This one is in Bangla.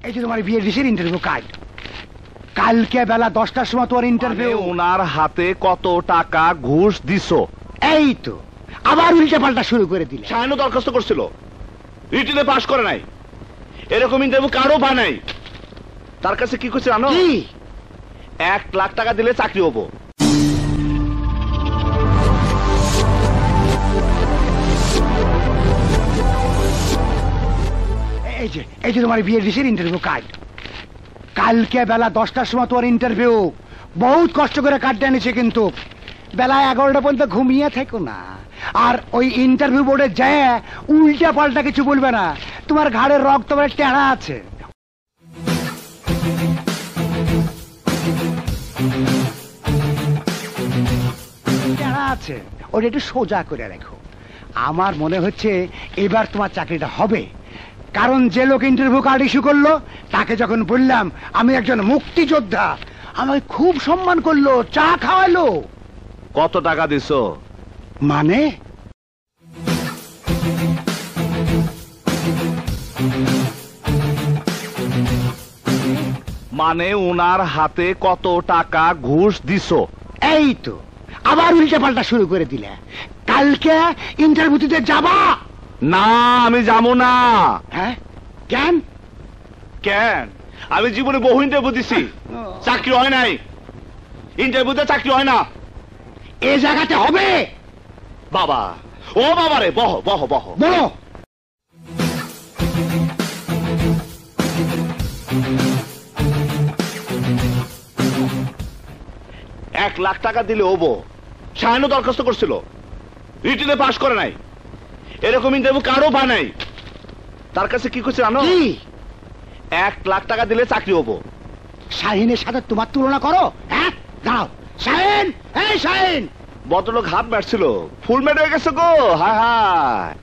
এই যে তোমার বিএডিসির ইন্টারভিউ কার্ড। কালকে বেলা 10টার সময় তোমার ইন্টারভিউ। ওনার হাতে কত টাকা ঘুষ দিছো? এই তো আবার উল্টে পাল্টা শুরু করে দিলে। শাহিনও দরখাস্ত করছিল, রিটেনে পাশ করে নাই, এরকম ইন্টারভিউ কারো পায় নাই। তার কাছে কি করছে জানো? 1 লাখ টাকা দিলে চাকরি হবো। এই যে তোমার বিএডিসির ইন্টারভিউ কার্ড। কালকে বেলা 10টার সময় তোমার ইন্টারভিউ। বহুত কষ্ট করে কার্ডটা এনেছে, কিন্তু বেলা 11টা পর্যন্ত ঘুমিয়ে থেকো না। আর ওই ইন্টারভিউ বোর্ডে যায় উল্টা পাল্টা কিছু বলবে না। তোমার ঘাড়ের রক্ত বেড়ে টেড়া আছে। ওটা একটু সোজা করে রাখো। আমার মনে হচ্ছে এবার তোমার চাকরিটা হবে, কারণ যে লোক ইন্টারভিউ কার্ড ইস্যু করলো তাকে যখন বললাম আমি একজন মুক্তিযোদ্ধা, আমাকে খুব সম্মান করলো, চা খাওয়ালো। কত টাকা দিছো? মানে ওনার হাতে কত টাকা ঘুষ দিছো? এই তো আবার উল্টে পাল্টা শুরু করে দিলে। কালকে ইন্টারভিউ দিতে যাবা? না, আমি যাবো না। হ্যাঁ, কেন? কেন? আমি জীবনে বহু ইন্টারভিউ দিছি, চাকরি হয় নাই। ইন্টারভিউতে চাকরি হয় না। এ জায়গাতে হবে। বাবা, ও বাবা রে, বহ বহ বহ বলো। এক লাখ টাকা দিলে হবো। শাহিনও দরখাস্ত করছিল, রিটেনে পাশ করে নাই, এরকম ইন্টারভিউ কারো পায় নাই। তার কাছে কি করছে জানো? 1 লাখ টাকা দিলে চাকরি হবো। শাহিনের সাথে তোমার তুলনা করো? হ্যাঁ, দাঁড়াও। শাহিন, এই শাহিন। ভদ্রলোক হাত মারছিল, ফুল মেড হয়ে গেছে গো। হায় হায়।